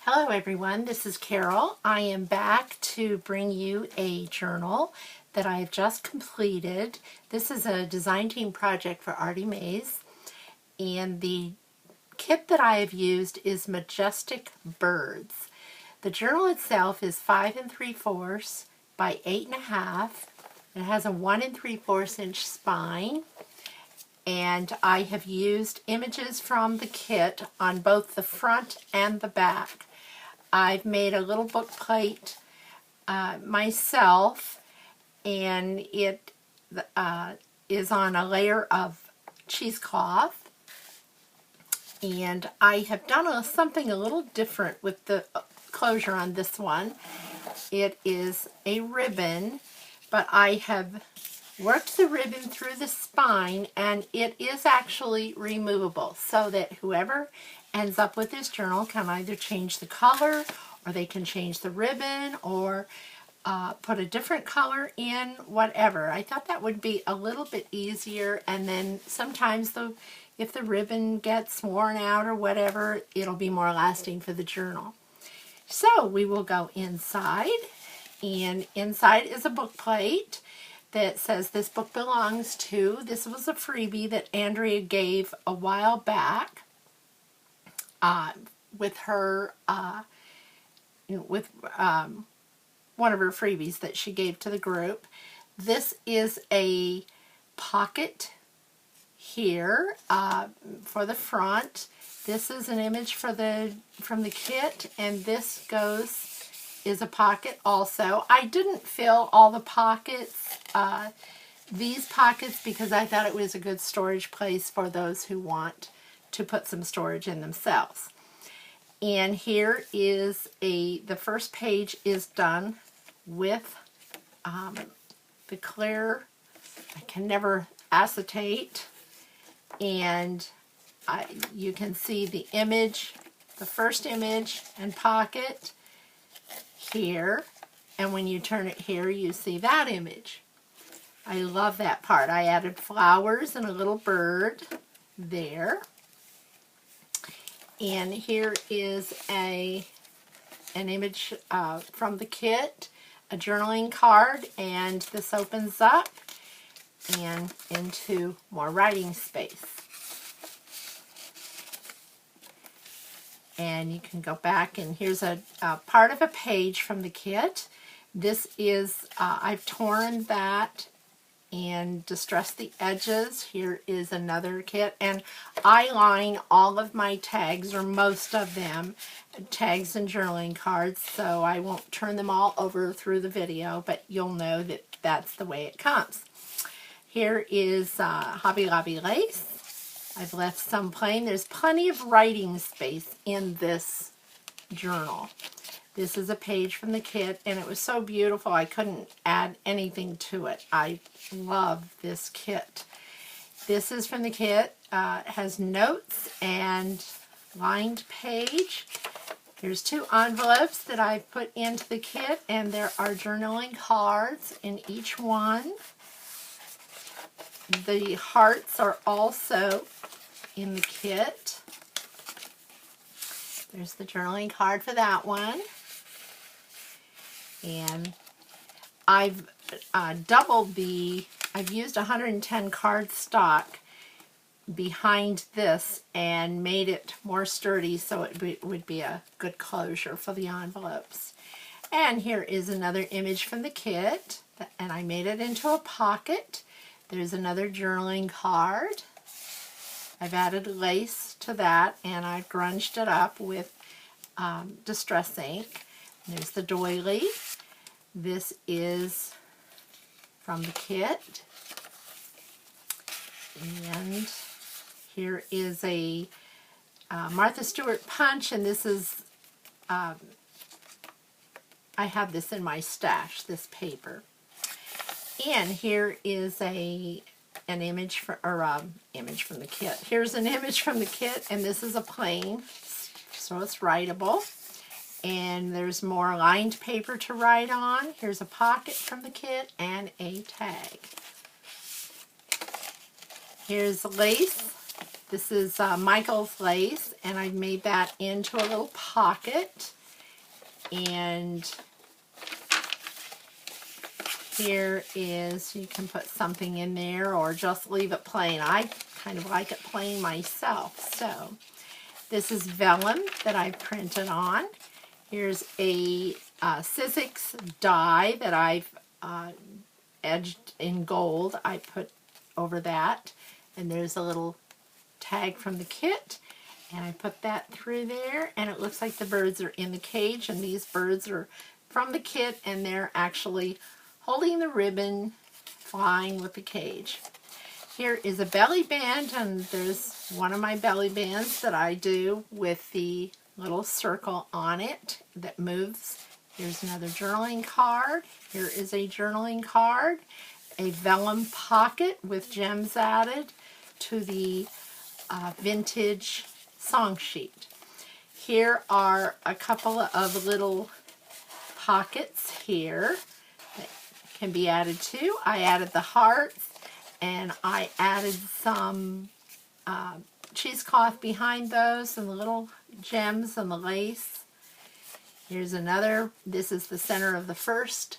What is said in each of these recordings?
Hello everyone, this is Carol. I am back to bring you a journal that I have just completed. This is a design team project for Artie Mays, and the kit that I have used is Majestic Birds. The journal itself is 5 3/4 by 8 1/2. It has a 1 3/4 inch spine, and I have used images from the kit on both the front and the back. I've made a little book plate myself, and it is on a layer of cheesecloth. And I have done something a little different with the closure on this one. It is a ribbon, but I have worked the ribbon through the spine, and it is actually removable so that whoever ends up with this journal can either change the color, or they can change the ribbon, or put a different color in, whatever. I thought that would be a little bit easier, and then sometimes if the ribbon gets worn out or whatever, it'll be more lasting for the journal. So we will go inside, and inside is a book plate that says this book belongs to. This was a freebie that Andrea gave a while back with her, one of her freebies that she gave to the group. This is a pocket here for the front. This is an image from the kit, and this is a pocket also. I didn't fill all the pockets, these pockets, because I thought it was a good storage place for those who want to put some storage in themselves. And here is the first page is done with the clear, I can never acetate, and you can see the image, the first image and pocket here, and when you turn it here you see that image. I love that part. I added flowers and a little bird there. And here is an image from the kit, a journaling card, and this opens up and into more writing space. And you can go back, and here's a part of a page from the kit. This is, I've torn that and distressed the edges. Here is another kit, and I line all of my tags, or most of them, tags and journaling cards, so I won't turn them all over through the video, but you'll know that that's the way it comes. Here is Hobby Lobby lace. I've left some plain. There's plenty of writing space in this journal. This is a page from the kit, and it was so beautiful I couldn't add anything to it. I love this kit. This is from the kit. It has notes and lined page. Here's 2 envelopes that I've put into the kit, and there are journaling cards in each one. The hearts are also in the kit. There's the journaling card for that one. And I've doubled I've used 110 card stock behind this and made it more sturdy so it would be a good closure for the envelopes. And here is another image from the kit, and I made it into a pocket. There's another journaling card. I've added lace to that, and I've grunged it up with distress ink. There's the doily. This is from the kit. And here is a Martha Stewart punch, and this is, I have this in my stash, this paper. And here is an image from the kit. Here's an image from the kit, and this is a plain, so it's writable. And there's more lined paper to write on. Here's a pocket from the kit and a tag. Here's lace This is Michael's lace, and I've made that into a little pocket. And here is, you can put something in there or just leave it plain. I kind of like it plain myself. So this is vellum that I printed on. Here's a Sizzix die that I've edged in gold. I put over that, and there's a little tag from the kit, and I put that through there, and it looks like the birds are in the cage, and these birds are from the kit, and they're actually holding the ribbon, flying with the cage. Here is a belly band, and there's one of my belly bands that I do with the little circle on it that moves. Here's another journaling card. Here is a journaling card, a vellum pocket with gems added to the vintage song sheet. Here are a couple of little pockets here that can be added to. I added the hearts, and I added some cheesecloth behind those, and the little gems and the lace. Here's another. This is the center of the first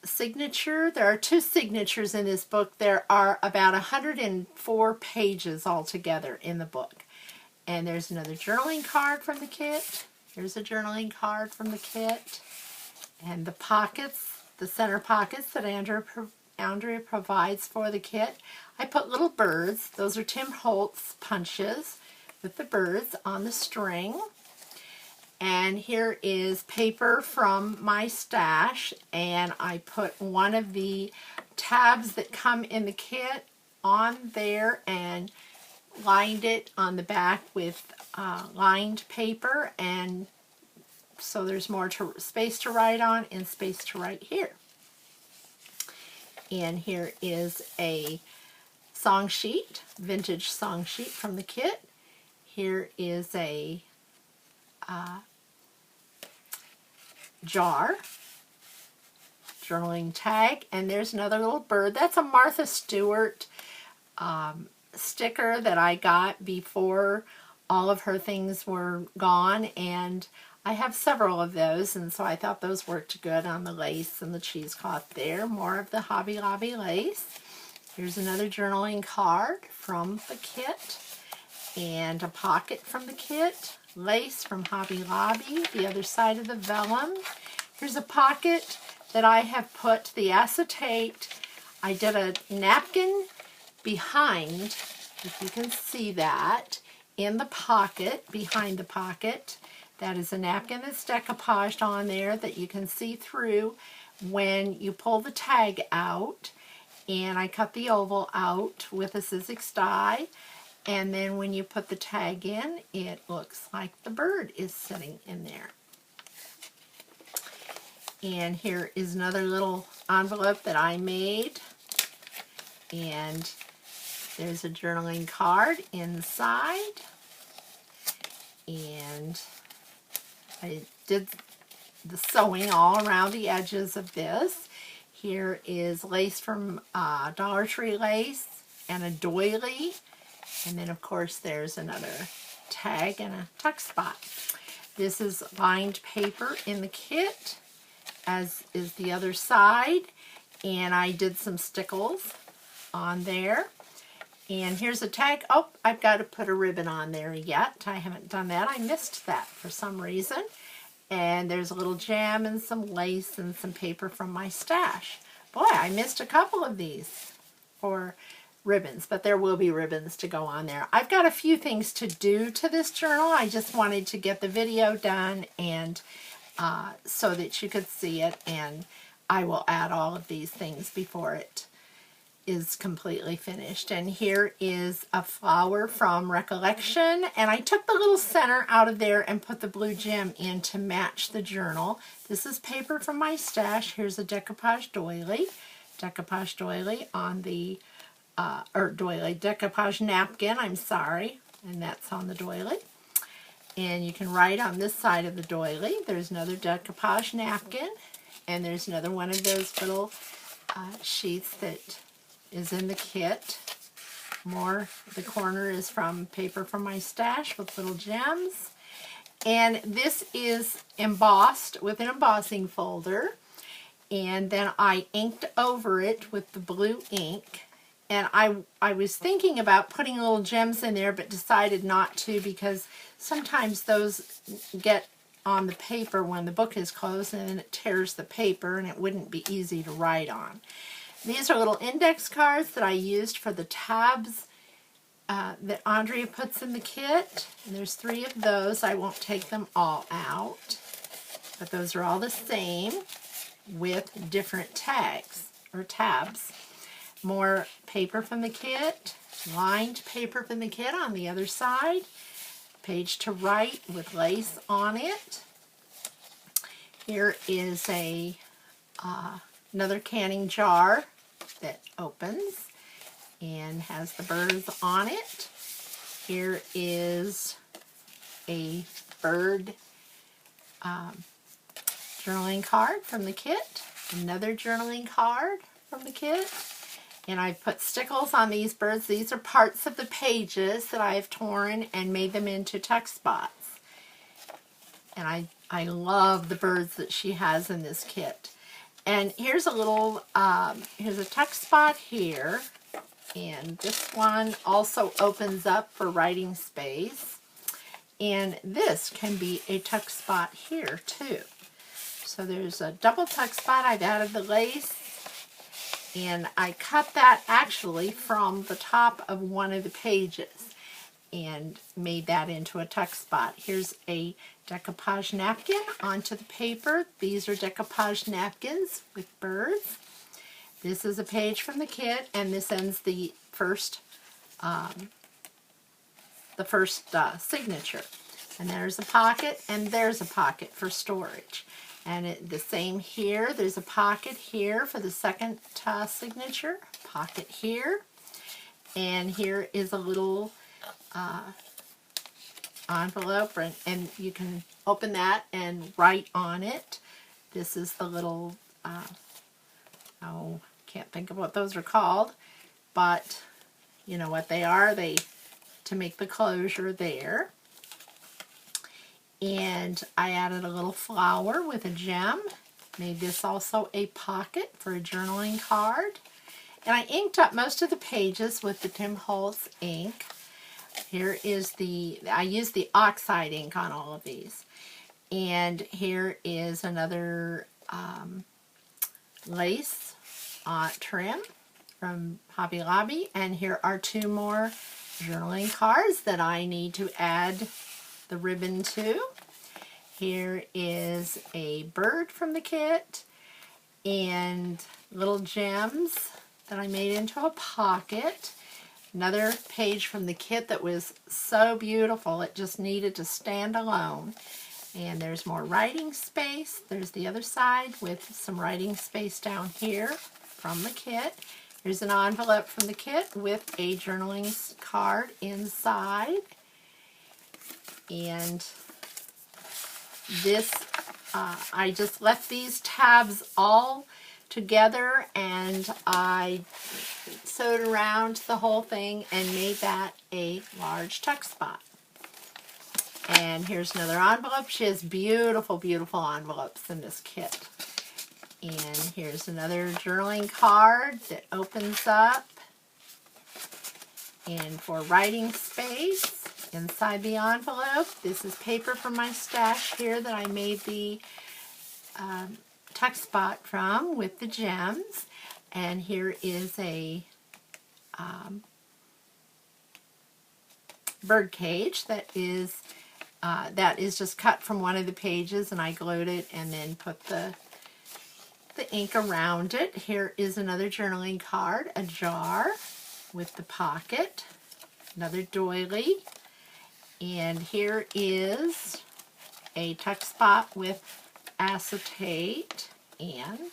signature. There are 2 signatures in this book. There are about 104 pages altogether in the book. And there's another journaling card from the kit. Here's a journaling card from the kit. And the pockets, the center pockets that Andrea provides for the kit. I put little birds. Those are Tim Holtz punches with the birds on the string. And here is paper from my stash, and I put one of the tabs that come in the kit on there and lined it on the back with lined paper, and so there's more space to write on and space to write here. And here is a song sheet, vintage song sheet from the kit. Here is a jar, journaling tag, and there's another little bird. That's a Martha Stewart sticker that I got before all of her things were gone, and I have several of those, and so I thought those worked good on the lace and the cheesecloth there. More of the Hobby Lobby lace. Here's another journaling card from the kit, and a pocket from the kit. Lace from Hobby Lobby, the other side of the vellum. Here's a pocket that I have put the acetate. I did a napkin behind, if you can see that, in the pocket, behind the pocket. That is a napkin that's decoupaged on there that you can see through when you pull the tag out. And I cut the oval out with a Sizzix die. And then when you put the tag in, it looks like the bird is sitting in there. And here is another little envelope that I made. And there's a journaling card inside. And I did the sewing all around the edges of this. Here is lace from Dollar Tree lace and a doily. And then, of course, there's another tag and a tuck spot. This is lined paper in the kit, as is the other side. And I did some stickles on there. And here's a tag. Oh, I've got to put a ribbon on there yet. I haven't done that. I missed that for some reason. And there's a little jam and some lace and some paper from my stash. Boy, I missed a couple of these for ribbons, but there will be ribbons to go on there. I've got a few things to do to this journal. I just wanted to get the video done and so that you could see it, and I will add all of these things before it is completely finished. And here is a flower from Recollection, and I took the little center out of there and put the blue gem in to match the journal. This is paper from my stash. Here's a decoupage doily on the decoupage napkin, I'm sorry, and that's on the doily. And you can write on this side of the doily. There's another decoupage napkin, and there's another one of those little sheets that is in the kit. The corner is from Paper from My Stash with little gems. And this is embossed with an embossing folder. And then I inked over it with the blue ink. And I was thinking about putting little gems in there, but decided not to because sometimes those get on the paper when the book is closed and then it tears the paper and it wouldn't be easy to write on. These are little index cards that I used for the tabs that Andrea puts in the kit. And there's 3 of those. I won't take them all out, but those are all the same with different tags or tabs. More paper from the kit, lined paper from the kit on the other side, page to write with lace on it. Here is another canning jar that opens and has the birds on it. Here is a bird journaling card from the kit, another journaling card from the kit, and I've put stickles on these birds. These are parts of the pages that I have torn and made them into tuck spots. And I love the birds that she has in this kit. And here's a little, here's a tuck spot here, and this one also opens up for writing space. And this can be a tuck spot here too. So there's a double tuck spot. I've added the lace, and I cut that actually from the top of one of the pages and made that into a tuck spot. Here's a decoupage napkin onto the paper. These are decoupage napkins with birds. This is a page from the kit, and this ends the first signature. And there's a pocket, and there's a pocket for storage. And the same here, there's a pocket here for the second signature, pocket here. And here is a little envelope, and you can open that and write on it. This is the little, can't think of what those are called, but you know what they are, to make the closure there. And I added a little flower with a gem, made this also a pocket for a journaling card. And I inked up most of the pages with the Tim Holtz ink. Here is I used the oxide ink on all of these. And here is another lace trim from Hobby Lobby. And here are 2 more journaling cards that I need to add the ribbon to. Here is a bird from the kit and little gems that I made into a pocket. Another page from the kit that was so beautiful it just needed to stand alone. And there's more writing space. There's the other side with some writing space down here from the kit. Here's an envelope from the kit with a journaling card inside. And this, I just left these tabs all together, and I sewed around the whole thing and made that a large tuck spot. And here's another envelope. She has beautiful, beautiful envelopes in this kit. And here's another journaling card that opens up, and for writing space inside the envelope. This is Paper from My Stash here that I made the tuck spot from with the gems. And here is a bird cage that is just cut from one of the pages, and I glued it and then put the ink around it. Here is another journaling card, a jar with the pocket, another doily, and here is a tuck spot with acetate, and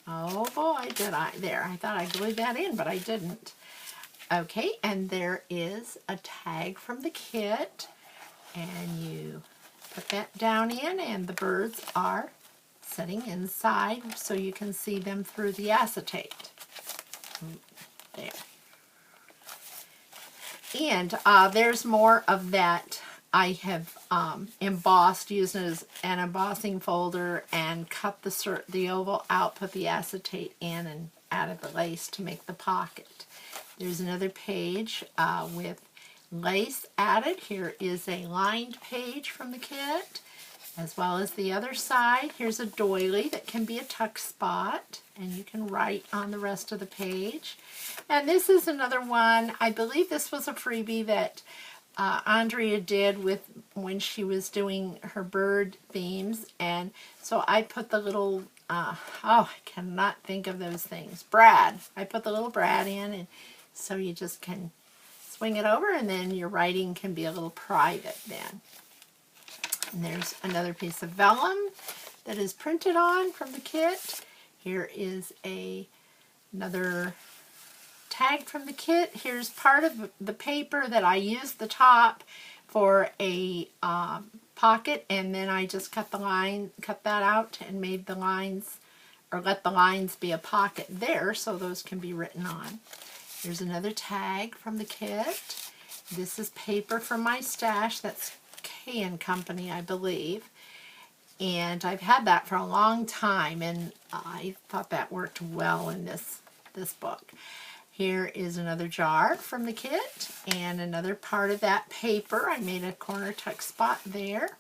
oh boy, did I, there, I thought I glued that in, but I didn't. Okay, and there is a tag from the kit, and you put that down in, and the birds are sitting inside so you can see them through the acetate. There. And there's more of that. I have embossed, used it as an embossing folder, and cut the oval out, put the acetate in, and added the lace to make the pocket. There's another page with lace added. Here is a lined page from the kit, as well as the other side. Here's a doily that can be a tuck spot, and you can write on the rest of the page. And this is another one. I believe this was a freebie that Andrea did when she was doing her bird themes, and so I put the little I cannot think of those things. Brad. I put the little brad in, and so you just can swing it over, and then your writing can be a little private then. And there's another piece of vellum that is printed on from the kit. Here is another tag from the kit. Here's part of the paper that I used the top for a pocket, and then I just cut that out and made the lines, or let the lines be a pocket there so those can be written on. Here's another tag from the kit. This is paper from my stash. That's K & Company, I believe. And I've had that for a long time, and I thought that worked well in this book. Here is another jar from the kit, and another part of that paper. I made a corner tuck spot there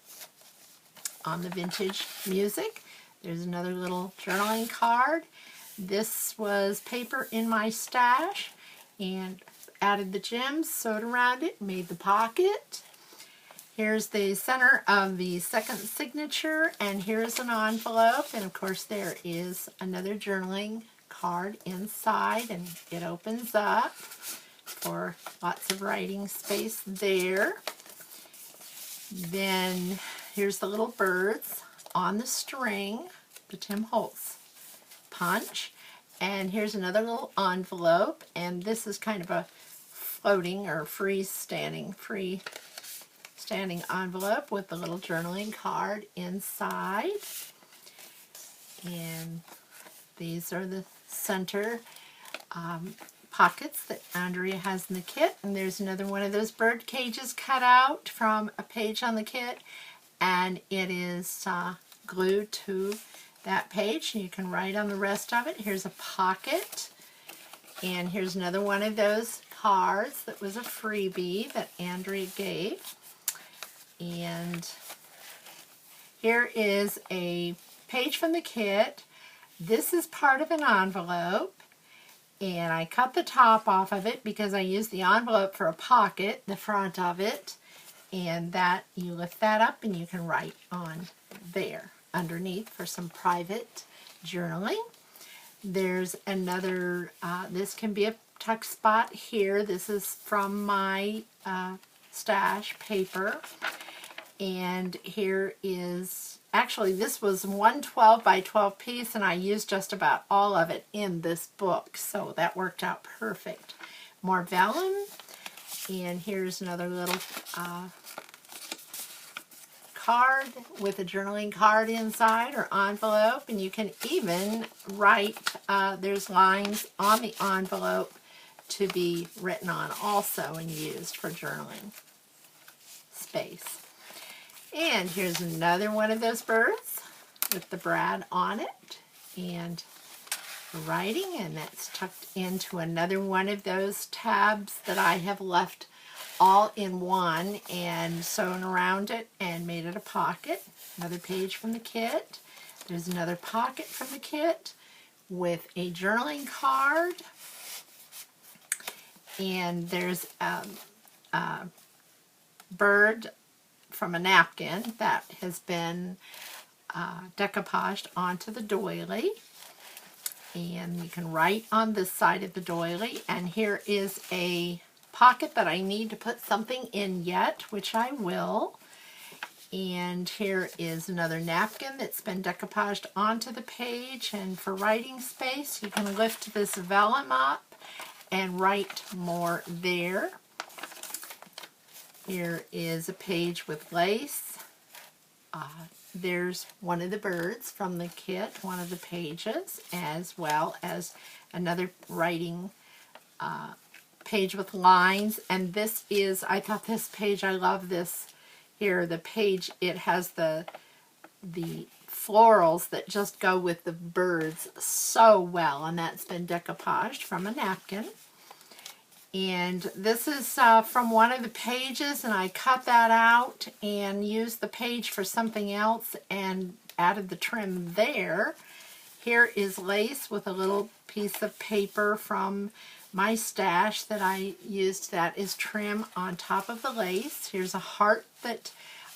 on the vintage music. There's another little journaling card. This was paper in my stash, and added the gems, sewed around it, made the pocket. Here's the center of the second signature, and here's an envelope, and of course there is another journaling card inside, and it opens up for lots of writing space there. Then here's the little birds on the string, the Tim Holtz punch. And here's another little envelope, and this is kind of a floating or freestanding envelope with the little journaling card inside. And these are the center pockets that Andrea has in the kit. And there's another one of those bird cages cut out from a page on the kit, and it is glued to that page, and you can write on the rest of it. Here's a pocket, and here's another one of those cards that was a freebie that Andrea gave. And here is a page from the kit. This is part of an envelope, and I cut the top off of it because I used the envelope for a pocket, the front of it, and that you lift that up and you can write on there underneath for some private journaling. There's another, this can be a tuck spot here. This is from my stash paper. And here is, actually this was one 12 by 12 piece, and I used just about all of it in this book, so that worked out perfect. More vellum, and here's another little card with a journaling card inside, or envelope, and you can even write, there's lines on the envelope to be written on also and used for journaling space. And here's another one of those birds with the brad on it and writing, and that's tucked into another one of those tabs that I have left all in one and sewn around it and made it a pocket. Another page from the kit. There's another pocket from the kit with a journaling card, and there's a bird from a napkin that has been decoupaged onto the doily, and you can write on this side of the doily. And here is a pocket that I need to put something in yet, which I will. And here is another napkin that's been decoupaged onto the page, and for writing space you can lift this vellum up and write more there. Here is a page with lace. There's one of the birds from the kit, one of the pages, as well as another writing page with lines, and this is, I thought this page, I love this here, the page, it has the florals that just go with the birds so well, and that's been decoupaged from a napkin. And this is from one of the pages, and I cut that out and used the page for something else and added the trim there. Here is lace with a little piece of paper from my stash that I used. That is trim on top of the lace. Here's a heart that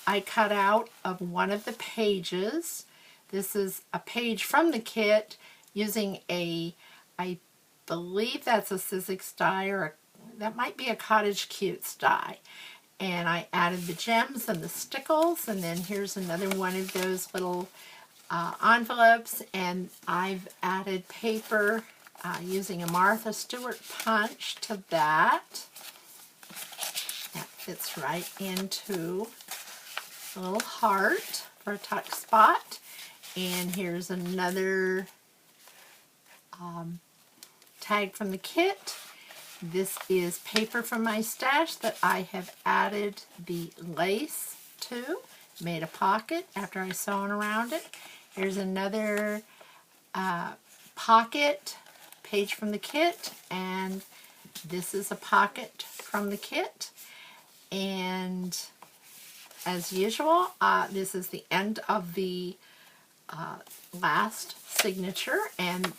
I cut out of one of the pages. This is a page from the kit using a, I believe that's a Sizzix die, or that might be a Cottage Cutes die. And I added the gems and the stickles, and then here's another one of those little envelopes, and I've added paper using a Martha Stewart punch to that. That fits right into a little heart for a tuck spot. And here's another tag from the kit. This is paper from my stash that I have added the lace to. Made a pocket after I sewn around it. Here's another pocket page from the kit, and this is a pocket from the kit. And as usual, this is the end of the last signature, and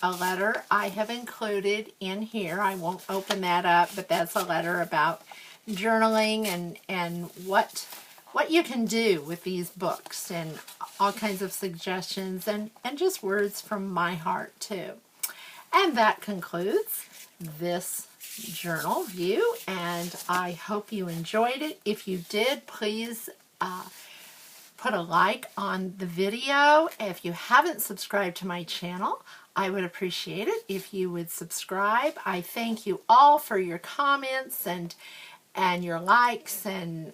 a letter I have included in here. I won't open that up, but that's a letter about journaling and what you can do with these books, and all kinds of suggestions, and just words from my heart too. And that concludes this journal view, and I hope you enjoyed it. If you did, please put a like on the video. If you haven't subscribed to my channel, I would appreciate it if you would subscribe. I thank you all for your comments and your likes, and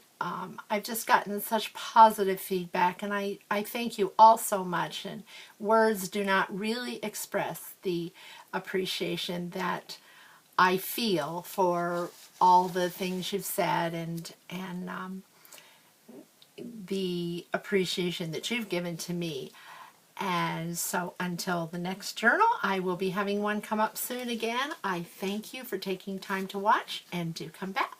I've just gotten such positive feedback, and I thank you all so much. And words do not really express the appreciation that I feel for all the things you've said, and the appreciation that you've given to me. And so until the next journal, I will be having one come up soon again. I thank you for taking time to watch, and do come back.